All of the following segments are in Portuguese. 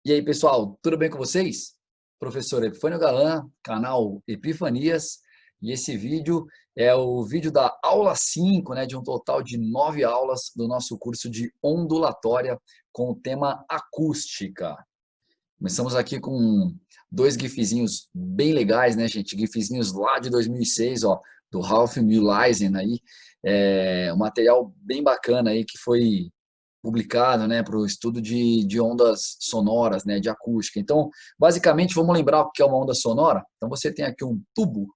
E aí, pessoal, tudo bem com vocês? Professor Epifânio Galan, canal Epifanias, e esse vídeo é o vídeo da aula 5, né, de um total de 9 aulas do nosso curso de ondulatória com o tema acústica. Começamos aqui com dois gifzinhos bem legais, né, gente? Gifzinhos lá de 2006, ó, do Ralph Mühlhausen aí, um material bem bacana aí que foi publicado, né, para o estudo de ondas sonoras, né, de acústica. Então, basicamente, vamos lembrar o que é uma onda sonora? Então, você tem aqui um tubo,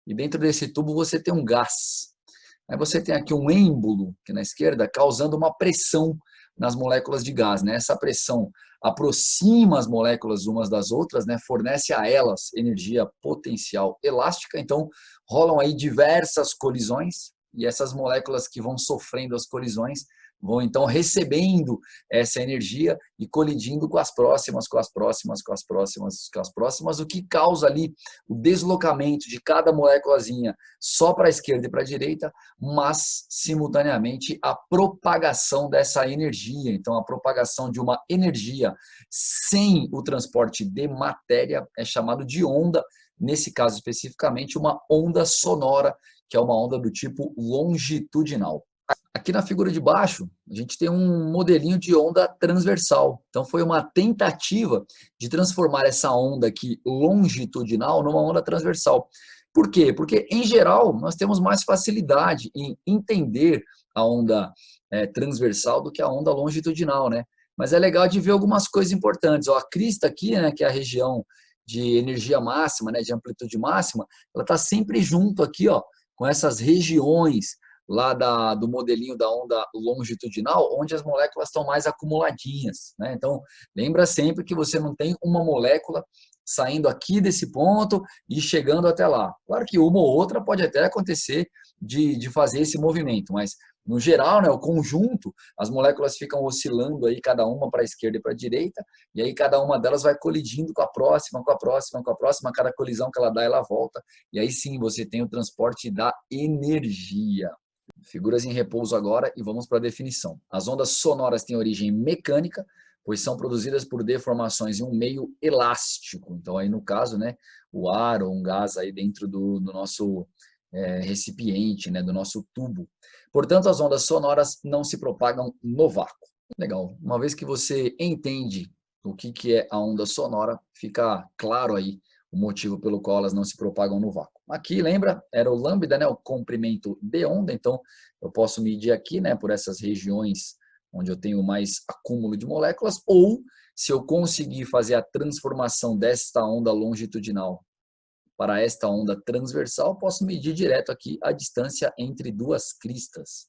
e dentro desse tubo você tem um gás. Aí você tem aqui um êmbolo, aqui na esquerda, causando uma pressão nas moléculas de gás, né? Essa pressão aproxima as moléculas umas das outras, né? Fornece a elas energia potencial elástica, então rolam aí diversas colisões, e essas moléculas que vão sofrendo as colisões vão então recebendo essa energia e colidindo com as próximas, com as próximas, com as próximas, com as próximas, o que causa ali o deslocamento de cada moléculazinha só para a esquerda e para a direita, mas simultaneamente a propagação dessa energia. Então, a propagação de uma energia sem o transporte de matéria é chamado de onda, nesse caso especificamente, uma onda sonora, que é uma onda do tipo longitudinal. Aqui na figura de baixo, a gente tem um modelinho de onda transversal. Então, foi uma tentativa de transformar essa onda aqui longitudinal numa onda transversal. Por quê? Porque, em geral, nós temos mais facilidade em entender a onda transversal do que a onda longitudinal, né? Mas é legal de ver algumas coisas importantes. Ó, a crista aqui, né, que é a região de energia máxima, né, de amplitude máxima, ela está sempre junto aqui, ó, com essas regiões lá do modelinho da onda longitudinal, onde as moléculas estão mais acumuladinhas, né? Então, lembra sempre que você não tem uma molécula saindo aqui desse ponto e chegando até lá. Claro que uma ou outra pode até acontecer de fazer esse movimento, mas no geral, né, o conjunto, as moléculas ficam oscilando aí cada uma para a esquerda e para a direita, e aí cada uma delas vai colidindo com a próxima, com a próxima, com a próxima, cada colisão que ela volta, e aí sim você tem o transporte da energia. Figuras em repouso agora e vamos para a definição. As ondas sonoras têm origem mecânica, pois são produzidas por deformações em um meio elástico. Então, aí no caso, né, o ar ou um gás aí dentro do nosso recipiente, né, do nosso tubo. Portanto, as ondas sonoras não se propagam no vácuo. Legal. Uma vez que você entende o que é a onda sonora, fica claro aí o motivo pelo qual elas não se propagam no vácuo. Aqui, lembra, era o lambda, né, o comprimento de onda, então eu posso medir aqui, né, por essas regiões onde eu tenho mais acúmulo de moléculas, ou se eu conseguir fazer a transformação desta onda longitudinal para esta onda transversal, posso medir direto aqui a distância entre duas cristas.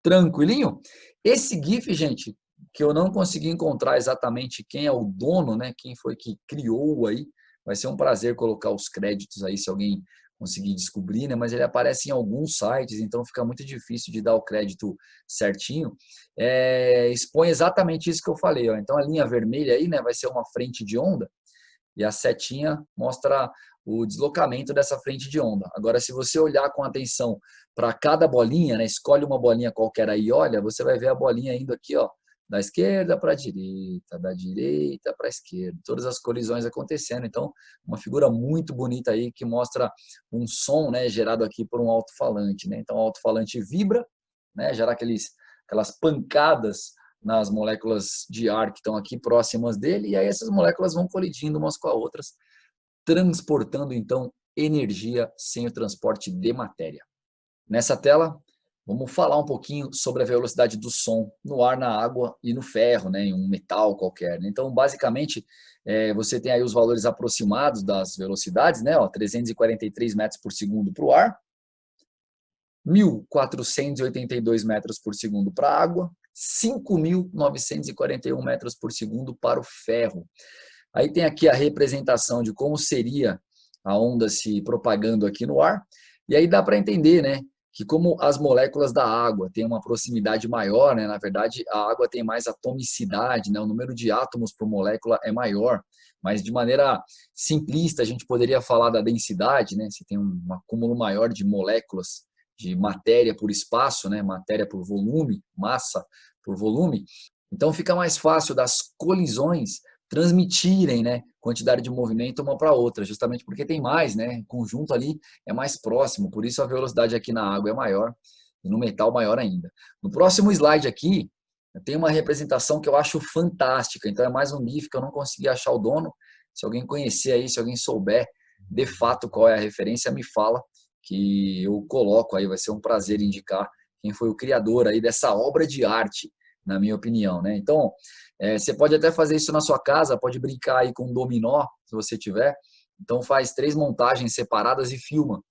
Tranquilinho? Esse GIF, gente, que eu não consegui encontrar exatamente quem é o dono, né? Quem foi que criou aí. Vai ser um prazer colocar os créditos aí, se alguém conseguir descobrir, né? Mas ele aparece em alguns sites, então fica muito difícil de dar o crédito certinho. Expõe exatamente isso que eu falei, ó. Então a linha vermelha aí, né, vai ser uma frente de onda, e a setinha mostra o deslocamento dessa frente de onda. Agora, se você olhar com atenção para cada bolinha, né, escolhe uma bolinha qualquer aí, olha, você vai ver a bolinha indo aqui, ó, da esquerda para a direita, da direita para a esquerda, todas as colisões acontecendo. Então, uma figura muito bonita aí que mostra um som, né, gerado aqui por um alto-falante, né? Então, o alto-falante vibra, né, gera aquelas pancadas nas moléculas de ar que estão aqui próximas dele, e aí essas moléculas vão colidindo umas com as outras, transportando então energia sem o transporte de matéria. Nessa tela, vamos falar um pouquinho sobre a velocidade do som no ar, na água e no ferro, né, em um metal qualquer. Então, basicamente, você tem aí os valores aproximados das velocidades, né, ó, 343 metros por segundo para o ar, 1.482 metros por segundo para a água, 5.941 metros por segundo para o ferro. Aí tem aqui a representação de como seria a onda se propagando aqui no ar, e aí dá para entender, né, que como as moléculas da água têm uma proximidade maior, né, na verdade a água tem mais atomicidade, né, o número de átomos por molécula é maior, mas de maneira simplista a gente poderia falar da densidade, né, você tem um acúmulo maior de moléculas de matéria por espaço, né, matéria por volume, massa por volume, então fica mais fácil das colisões transmitirem, né, quantidade de movimento uma para outra, justamente porque tem mais, né, o conjunto ali é mais próximo, por isso a velocidade aqui na água é maior e no metal maior ainda. No próximo slide aqui, tem uma representação que eu acho fantástica, então é mais um GIF que eu não consegui achar o dono. Se alguém conhecer aí, se alguém souber de fato qual é a referência, me fala que eu coloco aí, vai ser um prazer indicar quem foi o criador aí dessa obra de arte, na minha opinião, né? Então, você pode até fazer isso na sua casa, pode brincar aí com um dominó, se você tiver. Então, faz 3 montagens separadas e filma,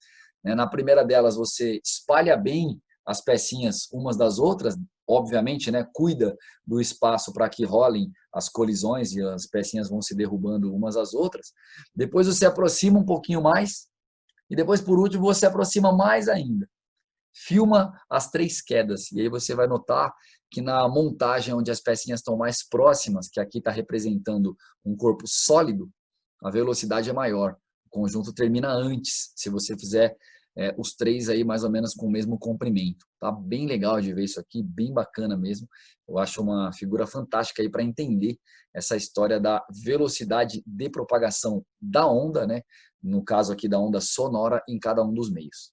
né? Na primeira delas, você espalha bem as pecinhas umas das outras, obviamente, né? Cuida do espaço para que rolem as colisões e as pecinhas vão se derrubando umas às outras. Depois você aproxima um pouquinho mais e depois, por último, você aproxima mais ainda. Filma as 3 quedas e aí você vai notar que na montagem onde as pecinhas estão mais próximas, que aqui está representando um corpo sólido, a velocidade é maior. O conjunto termina antes, se você fizer os 3 aí mais ou menos com o mesmo comprimento. Tá bem legal de ver isso aqui, bem bacana mesmo. Eu acho uma figura fantástica aí para entender essa história da velocidade de propagação da onda, né? No caso aqui da onda sonora em cada um dos meios.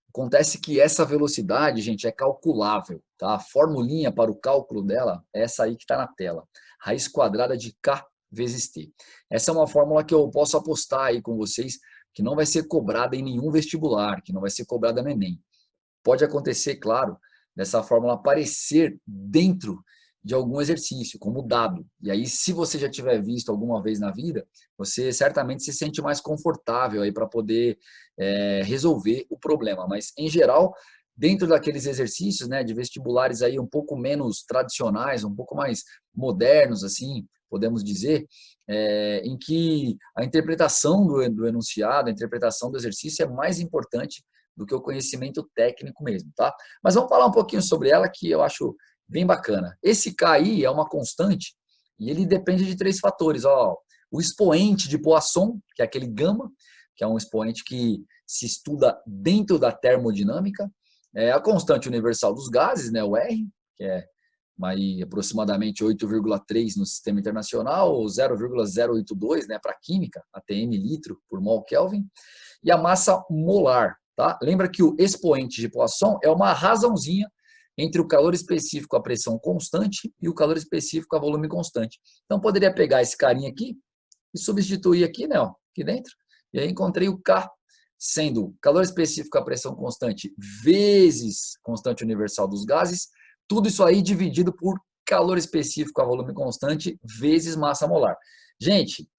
Acontece que essa velocidade, gente, é calculável, tá? A formulinha para o cálculo dela é essa aí que está na tela. Raiz quadrada de K vezes T. Essa é uma fórmula que eu posso apostar aí com vocês que não vai ser cobrada em nenhum vestibular, que não vai ser cobrada no Enem. Pode acontecer, claro, dessa fórmula aparecer dentro de algum exercício, como dado. E aí, se você já tiver visto alguma vez na vida, você certamente se sente mais confortável aí para poder resolver o problema. Mas, em geral, dentro daqueles exercícios, né, de vestibulares aí um pouco menos tradicionais, um pouco mais modernos, assim, podemos dizer, em que a interpretação do enunciado, a interpretação do exercício é mais importante do que o conhecimento técnico mesmo, tá? Mas vamos falar um pouquinho sobre ela, que eu acho bem bacana. Esse K aí é uma constante e ele depende de 3 fatores. Ó, o expoente de Poisson, que é aquele gama, que é um expoente que se estuda dentro da termodinâmica, a constante universal dos gases, né, o R, que é aí, aproximadamente 8,3 no sistema internacional, ou 0,082, né, para química, ATM litro por mol Kelvin, e a massa molar. Tá? Lembra que o expoente de Poisson é uma razãozinha entre o calor específico à pressão constante e o calor específico a volume constante. Então, poderia pegar esse carinha aqui e substituir aqui, né, ó, aqui dentro, e aí encontrei o K, sendo calor específico à pressão constante vezes constante universal dos gases, tudo isso aí dividido por calor específico a volume constante vezes massa molar. Gente,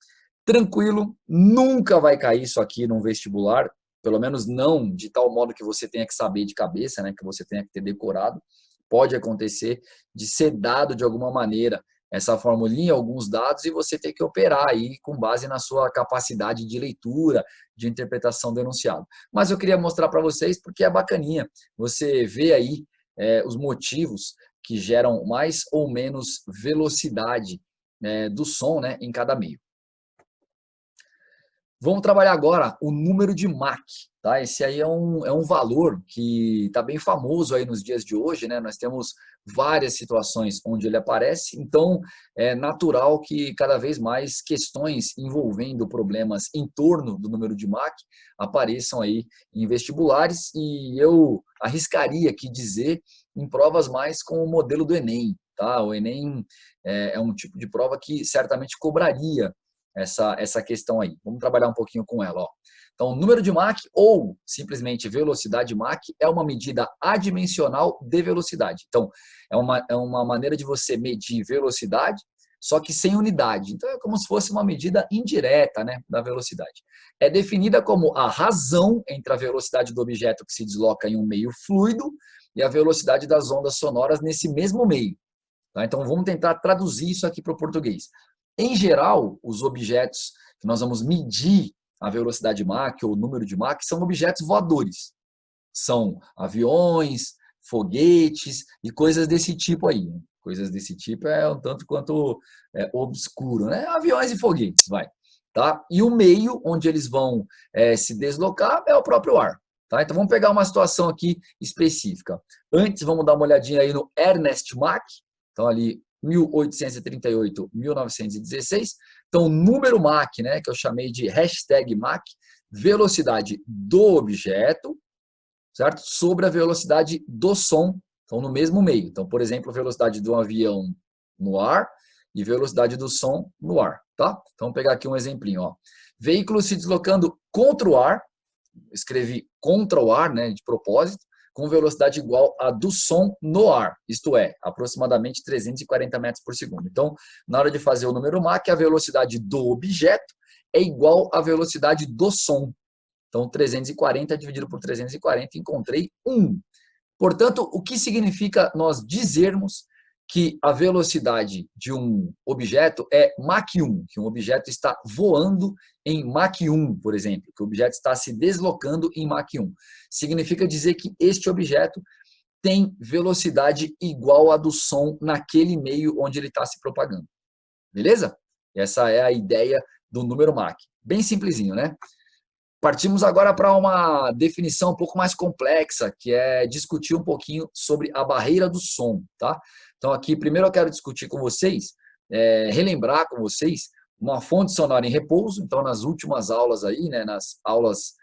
tranquilo, nunca vai cair isso aqui num vestibular, pelo menos não de tal modo que você tenha que saber de cabeça, né, que você tenha que ter decorado. Pode acontecer de ser dado de alguma maneira essa formulinha, alguns dados, e você ter que operar aí com base na sua capacidade de leitura, de interpretação do enunciado. Mas eu queria mostrar para vocês porque é bacaninha. Você vê aí os motivos que geram mais ou menos velocidade do som, né, em cada meio. Vamos trabalhar agora o número de Mach. Tá? Esse aí é um valor que está bem famoso aí nos dias de hoje, né? Nós temos várias situações onde ele aparece, então é natural que cada vez mais questões envolvendo problemas em torno do número de Mach apareçam aí em vestibulares, e eu arriscaria aqui dizer em provas mais com o modelo do Enem. Tá? O Enem é um tipo de prova que certamente cobraria essa questão aí. Vamos trabalhar um pouquinho com ela. Ó. Então, número de Mach ou simplesmente velocidade Mach é uma medida adimensional de velocidade. Então, é uma maneira de você medir velocidade, só que sem unidade. Então, é como se fosse uma medida indireta, né, da velocidade. É definida como a razão entre a velocidade do objeto que se desloca em um meio fluido e a velocidade das ondas sonoras nesse mesmo meio. Tá? Então, vamos tentar traduzir isso aqui para o português. Em geral, os objetos que nós vamos medir a velocidade Mach ou o número de Mach são objetos voadores. São aviões, foguetes e coisas desse tipo aí. Coisas desse tipo é um tanto quanto obscuro, né? Aviões e foguetes, vai. Tá? E o meio onde eles vão se deslocar é o próprio ar. Tá? Então, vamos pegar uma situação aqui específica. Antes, vamos dar uma olhadinha aí no Ernest Mach. Então, ali 1838, 1916. Então, número Mach, né, que eu chamei de hashtag Mach, velocidade do objeto, certo? Sobre a velocidade do som, então no mesmo meio. Então, por exemplo, a velocidade de um avião no ar e velocidade do som no ar, tá? Então, vamos pegar aqui um exemplinho, ó. Veículo se deslocando contra o ar, escrevi contra o ar, né, de propósito, com velocidade igual à do som no ar, isto é, aproximadamente 340 metros por segundo. Então, na hora de fazer o número Mach, a velocidade do objeto é igual à velocidade do som. Então, 340 dividido por 340, encontrei 1. Portanto, o que significa nós dizermos que a velocidade de um objeto é Mach 1, que um objeto está voando em Mach 1, por exemplo, que o objeto está se deslocando em Mach 1. Significa dizer que este objeto tem velocidade igual à do som naquele meio onde ele está se propagando. Beleza? Essa é a ideia do número Mach. Bem simplesinho, né? Partimos agora para uma definição um pouco mais complexa, que é discutir um pouquinho sobre a barreira do som, tá? Então aqui, primeiro eu quero discutir com vocês, relembrar com vocês uma fonte sonora em repouso. Então nas últimas aulas aí, né, nas aulas,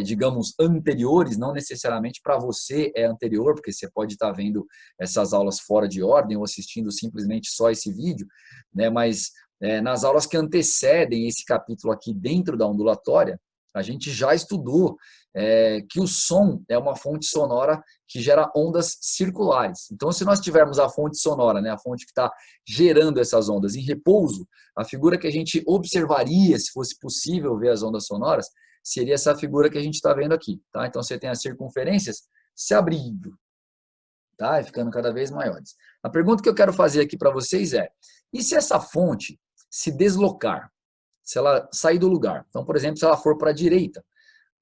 digamos, anteriores, não necessariamente para você é anterior, porque você pode estar vendo essas aulas fora de ordem ou assistindo simplesmente só esse vídeo, né, mas nas aulas que antecedem esse capítulo aqui dentro da ondulatória, a gente já estudou que o som é uma fonte sonora que gera ondas circulares. Então, se nós tivermos a fonte sonora, né, a fonte que está gerando essas ondas em repouso, a figura que a gente observaria, se fosse possível ver as ondas sonoras, seria essa figura que a gente está vendo aqui. Tá? Então, você tem as circunferências se abrindo, tá? E ficando cada vez maiores. A pergunta que eu quero fazer aqui para vocês é, e se essa fonte se deslocar? Se ela sair do lugar. Então, por exemplo, se ela for para a direita,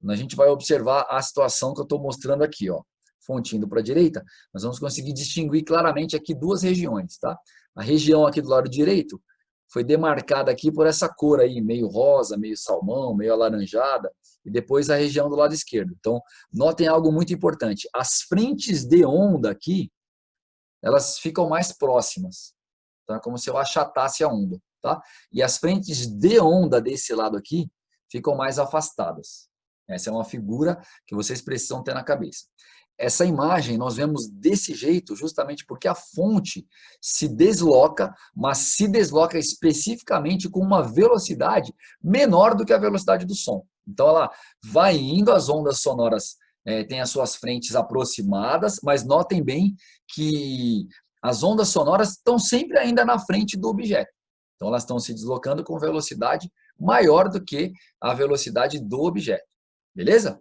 a gente vai observar a situação que eu estou mostrando aqui, ó. Fonte indo para a direita, nós vamos conseguir distinguir claramente aqui duas regiões, tá? A região aqui do lado direito foi demarcada aqui por essa cor aí, meio rosa, meio salmão, meio alaranjada, e depois a região do lado esquerdo. Então, notem algo muito importante. As frentes de onda aqui, elas ficam mais próximas. Então, é como se eu achatasse a onda. Tá? E as frentes de onda desse lado aqui ficam mais afastadas. Essa é uma figura que vocês precisam ter na cabeça. Essa imagem nós vemos desse jeito justamente porque a fonte se desloca, mas se desloca especificamente com uma velocidade menor do que a velocidade do som. Então ela vai indo, as ondas sonoras têm as suas frentes aproximadas, mas notem bem que as ondas sonoras estão sempre ainda na frente do objeto. Então, elas estão se deslocando com velocidade maior do que a velocidade do objeto. Beleza?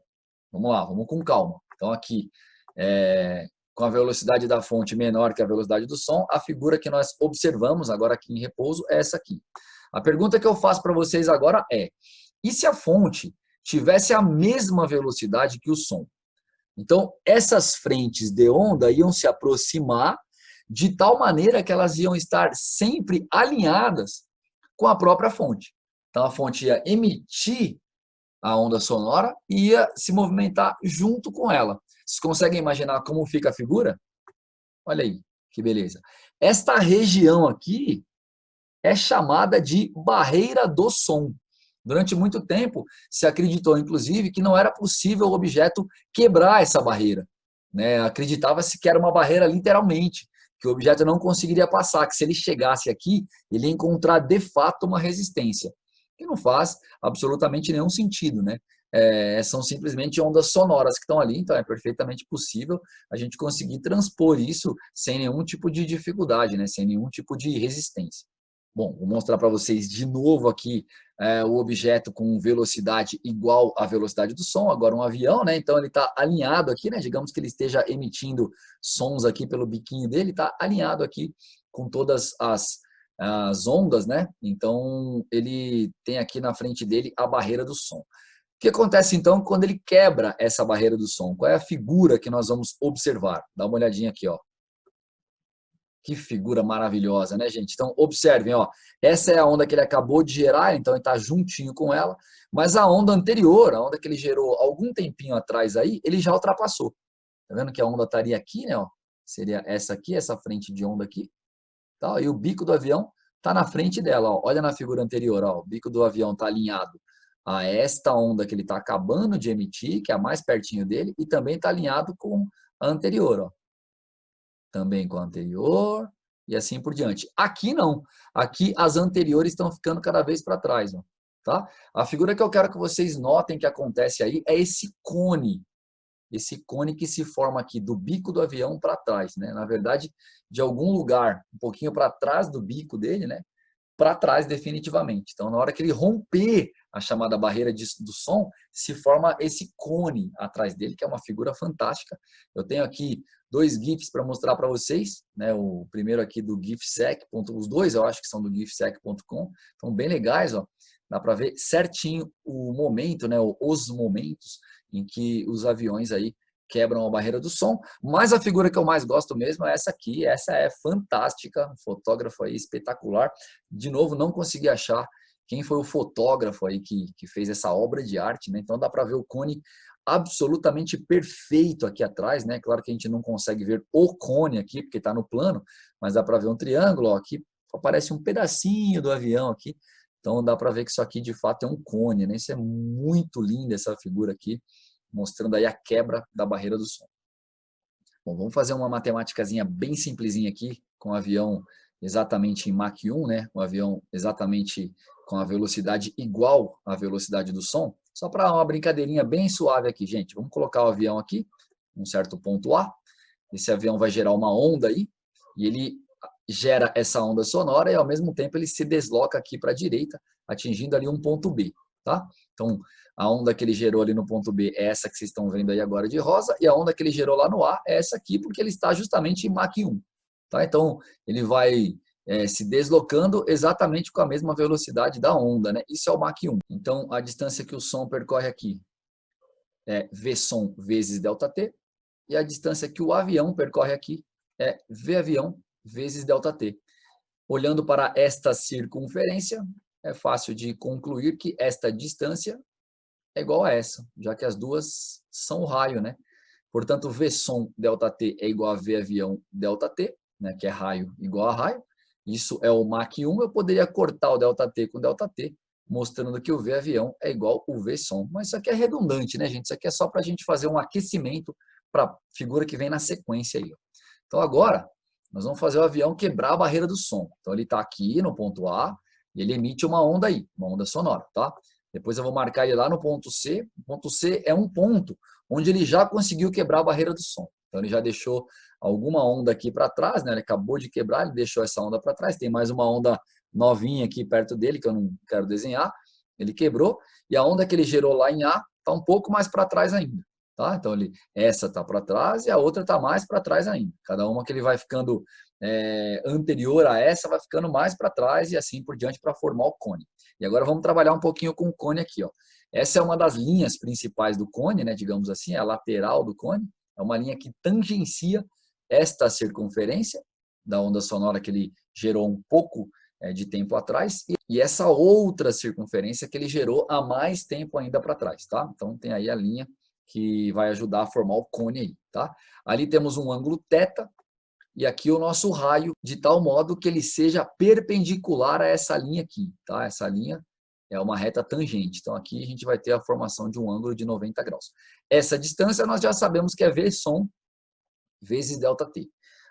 Vamos lá, vamos com calma. Então, aqui, com a velocidade da fonte menor que a velocidade do som, a figura que nós observamos agora aqui em repouso é essa aqui. A pergunta que eu faço para vocês agora é, e se a fonte tivesse a mesma velocidade que o som? Então, essas frentes de onda iam se aproximar de tal maneira que elas iam estar sempre alinhadas com a própria fonte. Então, a fonte ia emitir a onda sonora e ia se movimentar junto com ela. Vocês conseguem imaginar como fica a figura? Olha aí, que beleza. Esta região aqui é chamada de barreira do som. Durante muito tempo, se acreditou, inclusive, que não era possível o objeto quebrar essa barreira, né? Acreditava-se que era uma barreira literalmente, que o objeto não conseguiria passar, que se ele chegasse aqui, ele ia encontrar de fato uma resistência, que não faz absolutamente nenhum sentido, né? São simplesmente ondas sonoras que estão ali, então é perfeitamente possível a gente conseguir transpor isso sem nenhum tipo de dificuldade, né? Sem nenhum tipo de resistência. Bom, vou mostrar para vocês de novo aqui o objeto com velocidade igual à velocidade do som, agora um avião, né? Então ele está alinhado aqui, né? Digamos que ele esteja emitindo sons aqui pelo biquinho dele, está alinhado aqui com todas as ondas, né? Então ele tem aqui na frente dele a barreira do som. O que acontece então quando ele quebra essa barreira do som? Qual é a figura que nós vamos observar? Dá uma olhadinha aqui, ó. Que figura maravilhosa, né, gente? Então, observem, ó, essa é a onda que ele acabou de gerar, então ele está juntinho com ela, mas a onda anterior, a onda que ele gerou algum tempinho atrás aí, ele já ultrapassou. Tá vendo que a onda estaria aqui, né? Ó, seria essa aqui, essa frente de onda aqui. Tá? E o bico do avião está na frente dela. Ó. Olha na figura anterior, ó, o bico do avião está alinhado a esta onda que ele está acabando de emitir, que é a mais pertinho dele, e também está alinhado com a anterior. Ó. Também com a anterior, e assim por diante. Aqui não. Aqui as anteriores estão ficando cada vez para trás. Ó. Tá? A figura que eu quero que vocês notem que acontece aí é esse cone. Esse cone que se forma aqui do bico do avião para trás, né? Na verdade, de algum lugar um pouquinho para trás do bico dele, né? Para trás definitivamente. Então, na hora que ele romper a chamada barreira do som, se forma esse cone atrás dele, que é uma figura fantástica. Eu tenho aqui dois GIFs para mostrar para vocês, né? O primeiro aqui do GIFsec, os dois eu acho que são do GIFsec.com, estão bem legais, ó. Dá para ver certinho o momento, né? Os momentos em que os aviões aí quebram a barreira do som, mas a figura que eu mais gosto mesmo é essa aqui, essa é fantástica, um fotógrafo aí espetacular. De novo, não consegui achar quem foi o fotógrafo aí que fez essa obra de arte, né? Então dá para ver o cone absolutamente perfeito aqui atrás, né? Claro que a gente não consegue ver o cone aqui, porque está no plano, mas dá para ver um triângulo, ó, aqui aparece um pedacinho do avião aqui, então dá para ver que isso aqui de fato é um cone, né? Isso é muito lindo, essa figura aqui, mostrando aí a quebra da barreira do som. Bom, vamos fazer uma matemáticazinha bem simplesinha aqui, com o avião exatamente em Mach 1, né? O avião exatamente com a velocidade igual à velocidade do som. Só para uma brincadeirinha bem suave aqui, gente. Vamos colocar o avião aqui, um certo ponto A. Esse avião vai gerar uma onda aí, e ele gera essa onda sonora e ao mesmo tempo ele se desloca aqui para a direita, atingindo ali um ponto B, tá? Então, a onda que ele gerou ali no ponto B é essa que vocês estão vendo aí agora de rosa, e a onda que ele gerou lá no A é essa aqui, porque ele está justamente em Mach 1, tá? Então, ele vai se deslocando exatamente com a mesma velocidade da onda, né? Isso é o Mach 1. Então, a distância que o som percorre aqui é v som vezes ΔT, e a distância que o avião percorre aqui é v avião vezes ΔT. Olhando para esta circunferência, é fácil de concluir que esta distância é igual a essa, já que as duas são o raio, né? Portanto, v som ΔT é igual a v avião ΔT, né? Que é raio igual a raio. Isso é o Mach 1, eu poderia cortar o ΔT com ΔT, mostrando que o v avião é igual ao v som. Mas isso aqui é redundante, né, gente? Isso aqui é só para a gente fazer um aquecimento para a figura que vem na sequência aí. Ó. Então, agora, nós vamos fazer o avião quebrar a barreira do som. Então, ele está aqui no ponto A e ele emite uma onda aí, uma onda sonora, tá? Depois eu vou marcar ele lá no ponto C. O ponto C é um ponto onde ele já conseguiu quebrar a barreira do som. Então, ele já deixou alguma onda aqui para trás, né? Ele acabou de quebrar, ele deixou essa onda para trás. Tem mais uma onda novinha aqui perto dele, que eu não quero desenhar. Ele quebrou. E a onda que ele gerou lá em A está um pouco mais para trás ainda. Tá? Então, essa está para trás e a outra está mais para trás ainda. Cada uma que ele vai ficando anterior a essa vai ficando mais para trás e assim por diante para formar o cone. E agora vamos trabalhar um pouquinho com o cone aqui. Ó. Essa é uma das linhas principais do cone, né, digamos assim, é a lateral do cone. É uma linha que tangencia esta circunferência da onda sonora que ele gerou um pouco de tempo atrás e essa outra circunferência que ele gerou há mais tempo ainda para trás. Tá? Então tem aí a linha que vai ajudar a formar o cone aí. Tá? Ali temos um ângulo θ, e aqui o nosso raio, de tal modo que ele seja perpendicular a essa linha aqui. Tá? Essa linha é uma reta tangente. Então, aqui a gente vai ter a formação de um ângulo de 90 graus. Essa distância nós já sabemos que é v som vezes ΔT.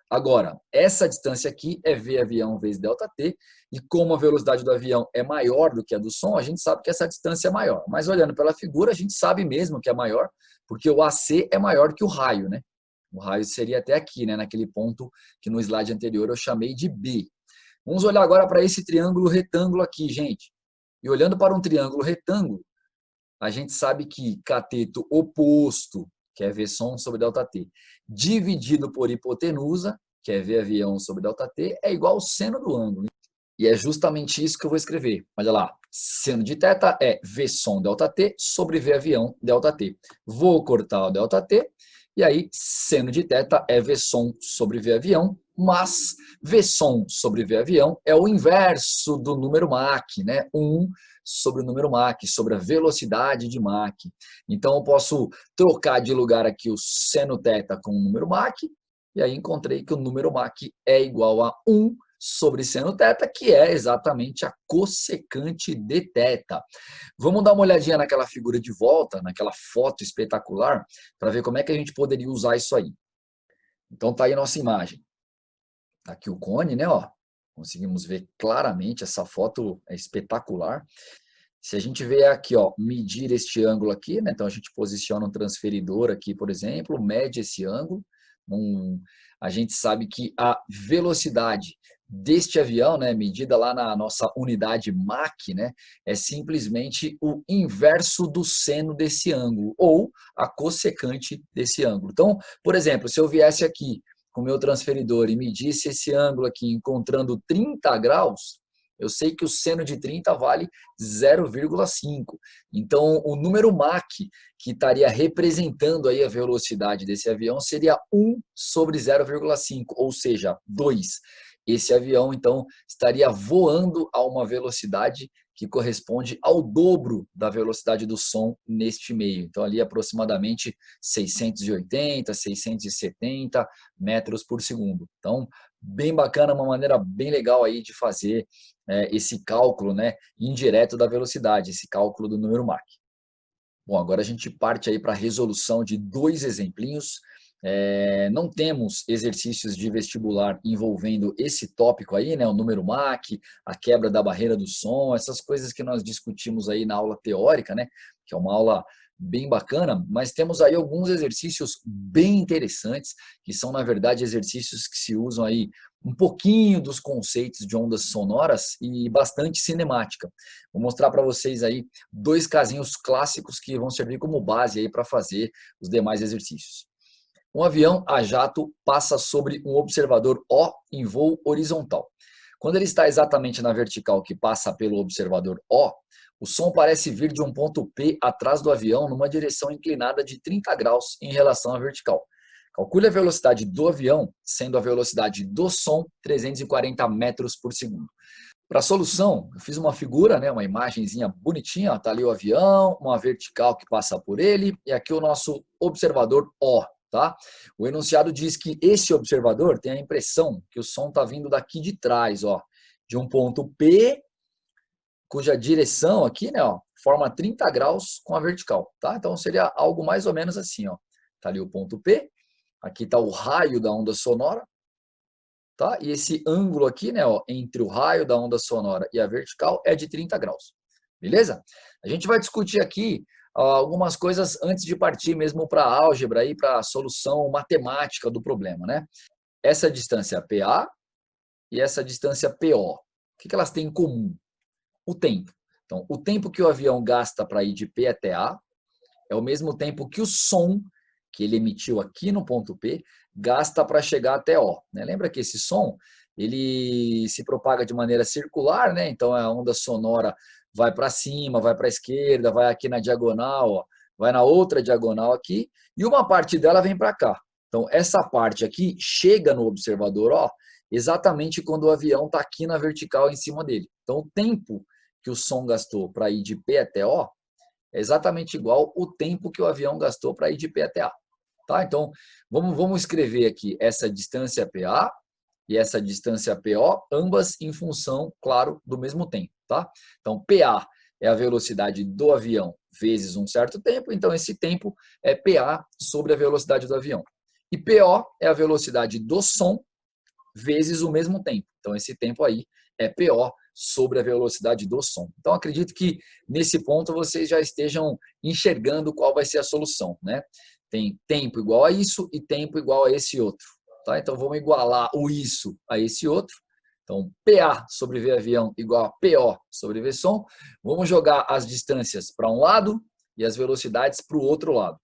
Agora, essa distância aqui é v avião vezes ΔT, e como a velocidade do avião é maior do que a do som, a gente sabe que essa distância é maior. Mas olhando pela figura, a gente sabe mesmo que é maior, porque o AC é maior que o raio, né? O raio seria até aqui, né? Naquele ponto que no slide anterior eu chamei de B. Vamos olhar agora para esse triângulo retângulo aqui, gente. E olhando para um triângulo retângulo, a gente sabe que cateto oposto, que é V som sobre ΔT, dividido por hipotenusa, que é V avião sobre ΔT, é igual ao seno do ângulo. E é justamente isso que eu vou escrever. Olha lá, seno de θ é V som ΔT sobre V avião ΔT. Vou cortar o ΔT, e aí seno de θ é V som sobre V avião, mas V som sobre V avião é o inverso do número Mach, né? 1 sobre o número Mach, sobre a velocidade de Mach. Então eu posso trocar de lugar aqui o seno θ com o número Mach, e aí encontrei que o número Mach é igual a 1 sobre seno θ, que é exatamente a cossecante de θ. Vamos dar uma olhadinha naquela figura de volta, naquela foto espetacular, para ver como é que a gente poderia usar isso aí. Então tá aí a nossa imagem. Tá aqui o cone, né? Ó. Conseguimos ver claramente, essa foto é espetacular. Se a gente vier aqui, ó, medir este ângulo aqui, né? Então a gente posiciona um transferidor aqui, por exemplo, mede esse ângulo. A gente sabe que a velocidade deste avião, né, medida lá na nossa unidade Mach, né, é simplesmente o inverso do seno desse ângulo, ou a cossecante desse ângulo. Então, por exemplo, se eu viesse aqui com o meu transferidor e medisse esse ângulo aqui encontrando 30 graus, eu sei que o seno de 30 vale 0,5. Então, o número Mach que estaria representando aí a velocidade desse avião seria 1 sobre 0,5, ou seja, 2. Esse avião, então, estaria voando a uma velocidade que corresponde ao dobro da velocidade do som neste meio. Então, ali aproximadamente 680, 670 metros por segundo. Então, bem bacana, uma maneira bem legal aí de fazer esse cálculo, né, indireto da velocidade, esse cálculo do número Mach. Bom, agora a gente parte aí para a resolução de 2 exemplinhos. Não temos exercícios de vestibular envolvendo esse tópico aí, né, o número Mach, a quebra da barreira do som, essas coisas que nós discutimos aí na aula teórica, né, que é uma aula bem bacana, mas temos aí alguns exercícios bem interessantes, que são, na verdade, exercícios que se usam aí um pouquinho dos conceitos de ondas sonoras e bastante cinemática. Vou mostrar para vocês aí 2 casinhos clássicos que vão servir como base aí para fazer os demais exercícios. Um avião a jato passa sobre um observador O em voo horizontal. Quando ele está exatamente na vertical que passa pelo observador O, o som parece vir de um ponto P atrás do avião numa direção inclinada de 30 graus em relação à vertical. Calcule a velocidade do avião, sendo a velocidade do som 340 metros por segundo. Para a solução, eu fiz uma figura, né, uma imagenzinha bonitinha, está ali o avião, uma vertical que passa por ele, e aqui o nosso observador O. Tá? O enunciado diz que esse observador tem a impressão que o som está vindo daqui de trás, ó, de um ponto P, cuja direção aqui, né, ó, forma 30 graus com a vertical. Tá? Então seria algo mais ou menos assim. Está ali o ponto P, aqui está o raio da onda sonora, tá? E esse ângulo aqui, né, ó, entre o raio da onda sonora e a vertical é de 30 graus. Beleza? A gente vai discutir aqui algumas coisas antes de partir mesmo para a álgebra e para a solução matemática do problema, né? Essa distância PA e essa distância PO, o que elas têm em comum? O tempo. Então, o tempo que o avião gasta para ir de P até A é o mesmo tempo que o som que ele emitiu aqui no ponto P gasta para chegar até O. Né? Lembra que esse som ele se propaga de maneira circular, né? Então a onda sonora vai para cima, vai para a esquerda, vai aqui na diagonal, ó, vai na outra diagonal aqui, e uma parte dela vem para cá. Então essa parte aqui chega no observador, ó, exatamente quando o avião está aqui na vertical em cima dele. Então o tempo que o som gastou para ir de P até O é exatamente igual o tempo que o avião gastou para ir de P até A. Tá? Então, vamos escrever aqui essa distância PA e essa distância PO, ambas em função, claro, do mesmo tempo. Tá? Então, PA é a velocidade do avião vezes um certo tempo, então esse tempo é PA sobre a velocidade do avião. E PO é a velocidade do som vezes o mesmo tempo. Então, esse tempo aí é PO sobre a velocidade do som. Então, acredito que nesse ponto vocês já estejam enxergando qual vai ser a solução, né? Tem tempo igual a isso e tempo igual a esse outro. Tá? Então, vamos igualar o isso a esse outro. Então, PA sobre V avião igual a PO sobre V som. Vamos jogar as distâncias para um lado e as velocidades para o outro lado.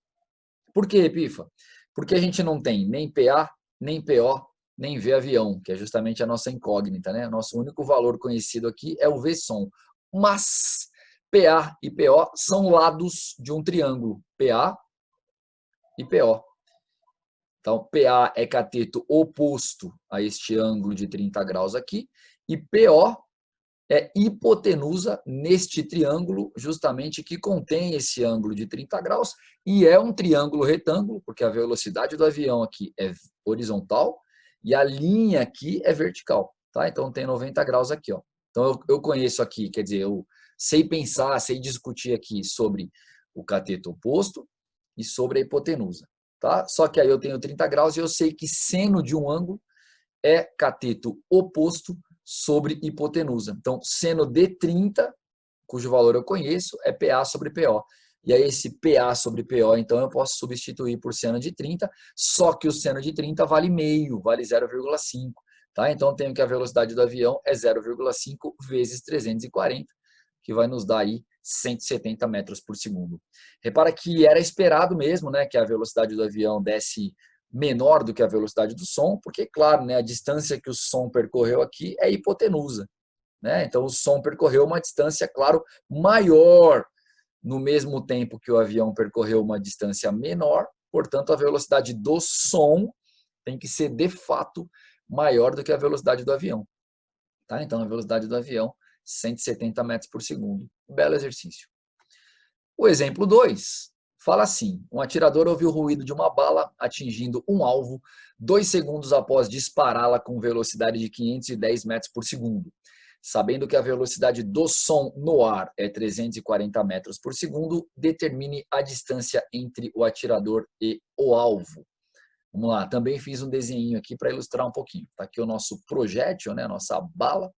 Por que, Epifa? Porque a gente não tem nem PA, nem PO, nem V avião, que é justamente a nossa incógnita, né? Nosso único valor conhecido aqui é o V som. Mas PA e PO são lados de um triângulo, PA e PO. Então, PA é cateto oposto a este ângulo de 30 graus aqui, e PO é hipotenusa neste triângulo, justamente que contém esse ângulo de 30 graus, e é um triângulo retângulo, porque a velocidade do avião aqui é horizontal, e a linha aqui é vertical. tá? Então tem 90 graus aqui, ó. Então eu conheço aqui, quer dizer, eu sei pensar, sei discutir aqui sobre o cateto oposto e sobre a hipotenusa, tá? Só que aí eu tenho 30 graus e eu sei que seno de um ângulo é cateto oposto sobre hipotenusa. Então, seno de 30, cujo valor eu conheço, é PA sobre PO. E aí esse PA sobre PO, então, eu posso substituir por seno de 30, só que o seno de 30 vale meio, vale 0,5. Tá? Então, eu tenho que a velocidade do avião é 0,5 vezes 340, que vai nos dar aí 170 metros por segundo. Repara que era esperado mesmo, né, que a velocidade do avião desse menor do que a velocidade do som, porque, claro, né, a distância que o som percorreu aqui é hipotenusa. Né? Então, o som percorreu uma distância, claro, maior no mesmo tempo que o avião percorreu uma distância menor, portanto, a velocidade do som tem que ser, de fato, maior do que a velocidade do avião. Tá? Então, a velocidade do avião, 170 metros por segundo. Belo exercício. O exemplo 2 fala assim: um atirador ouviu o ruído de uma bala atingindo um alvo 2 segundos após dispará-la com velocidade de 510 metros por segundo. Sabendo que a velocidade do som no ar é 340 metros por segundo, determine a distância entre o atirador e o alvo. Vamos lá, também fiz um desenho aqui para ilustrar um pouquinho. Está aqui o nosso projétil, né, a nossa bala,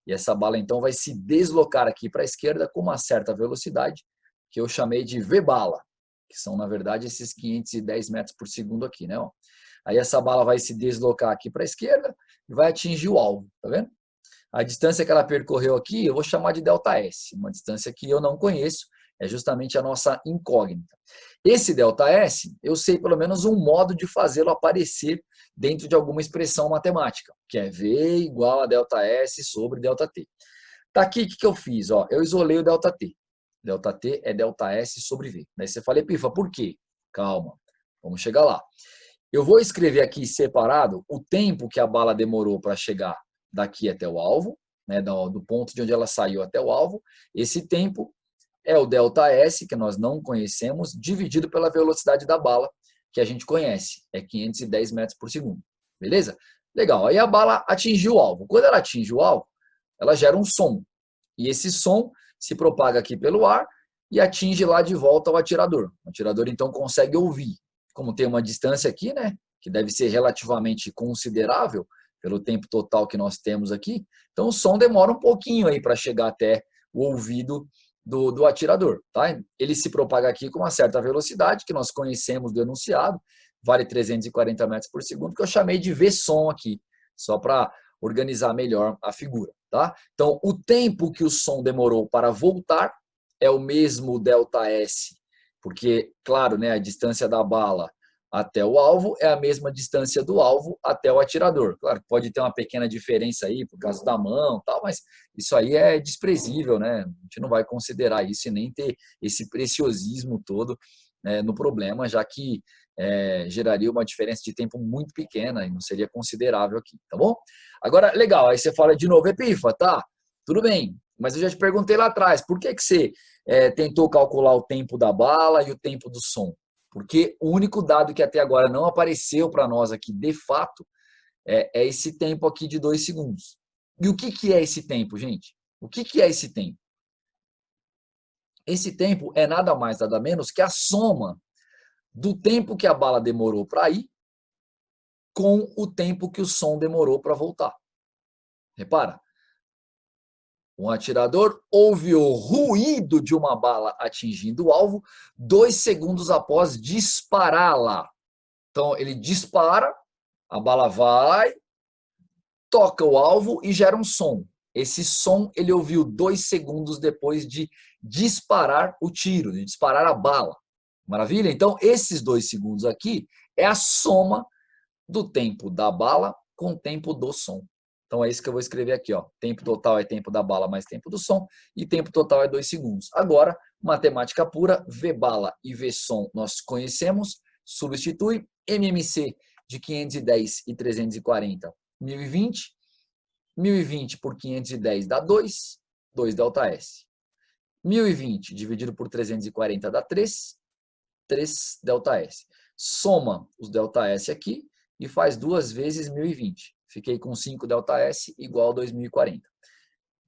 e essa bala então vai se deslocar aqui para a esquerda com uma certa velocidade, que eu chamei de V-bala, que são, na verdade, esses 510 metros por segundo aqui, né? Aí essa bala vai se deslocar aqui para a esquerda e vai atingir o alvo, tá vendo? A distância que ela percorreu aqui, eu vou chamar de ΔS, uma distância que eu não conheço, é justamente a nossa incógnita. Esse ΔS, eu sei pelo menos um modo de fazê-lo aparecer dentro de alguma expressão matemática, que é V igual a ΔS sobre ΔT. Tá aqui, o que eu fiz? Ó, eu isolei o ΔT. ΔT é ΔS sobre V. Daí você fala, Epifa, por quê? Calma, vamos chegar lá. Eu vou escrever aqui separado o tempo que a bala demorou para chegar daqui até o alvo, né, do ponto de onde ela saiu até o alvo. Esse tempo é o ΔS, que nós não conhecemos, dividido pela velocidade da bala, que a gente conhece, é 510 metros por segundo. Beleza? Legal. Aí a bala atingiu o alvo. Quando ela atinge o alvo, ela gera um som. E esse som se propaga aqui pelo ar e atinge lá de volta o atirador. O atirador, então, consegue ouvir. Como tem uma distância aqui, né, que deve ser relativamente considerável pelo tempo total que nós temos aqui, então o som demora um pouquinho aí para chegar até o ouvido do atirador. Tá? Ele se propaga aqui com uma certa velocidade, que nós conhecemos do enunciado, vale 340 metros por segundo, que eu chamei de V-som aqui, só para organizar melhor a figura. Tá? Então, o tempo que o som demorou para voltar é o mesmo ΔS, porque, claro, né, a distância da bala até o alvo é a mesma distância do alvo até o atirador. Claro, pode ter uma pequena diferença aí por causa da mão, tal, mas isso aí é desprezível, né? A gente não vai considerar isso e nem ter esse preciosismo todo, né, no problema, já que geraria uma diferença de tempo muito pequena e não seria considerável aqui, tá bom? Agora, legal, aí você fala de novo, Epifa, tá? Tudo bem, mas eu já te perguntei lá atrás, por que você tentou calcular o tempo da bala e o tempo do som? Porque o único dado que até agora não apareceu para nós aqui, de fato, é esse tempo aqui de 2 segundos. E o que é esse tempo, gente? O que é esse tempo? Esse tempo é nada mais, nada menos que a soma do tempo que a bala demorou para ir com o tempo que o som demorou para voltar. Repara, um atirador ouve o ruído de uma bala atingindo o alvo 2 segundos após dispará-la. Então, ele dispara, a bala vai, toca o alvo e gera um som. Esse som ele ouviu 2 segundos depois de disparar o tiro, de disparar a bala. Maravilha? Então, esses 2 segundos aqui é a soma do tempo da bala com o tempo do som. Então, é isso que eu vou escrever aqui. Ó. Tempo total é tempo da bala mais tempo do som e tempo total é 2 segundos. Agora, matemática pura, V-bala e V-som nós conhecemos, substitui MMC de 510 e 340, 1020. 1020 por 510 dá 2, 2 ΔS. 1020 dividido por 340 dá 3, 3 ΔS. Soma os ΔS aqui e faz 2 vezes 1020. Fiquei com 5 ΔS igual a 2040.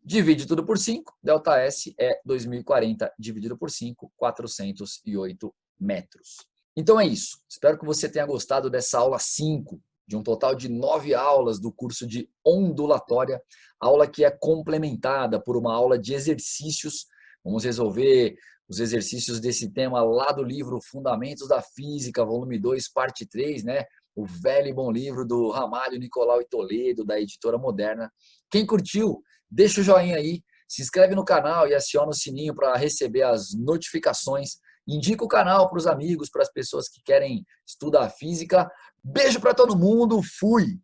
Divide tudo por 5, ΔS é 2040 dividido por 5, 408 metros. Então é isso. Espero que você tenha gostado dessa aula 5, de um total de 9 aulas do curso de ondulatória, aula que é complementada por uma aula de exercícios. Vamos resolver os exercícios desse tema lá do livro Fundamentos da Física, volume 2, parte 3, né? O velho e bom livro do Ramalho, Nicolau e Toledo, da Editora Moderna. Quem curtiu, deixa o joinha aí, se inscreve no canal e aciona o sininho para receber as notificações. Indica o canal para os amigos, para as pessoas que querem estudar física. Beijo para todo mundo, fui!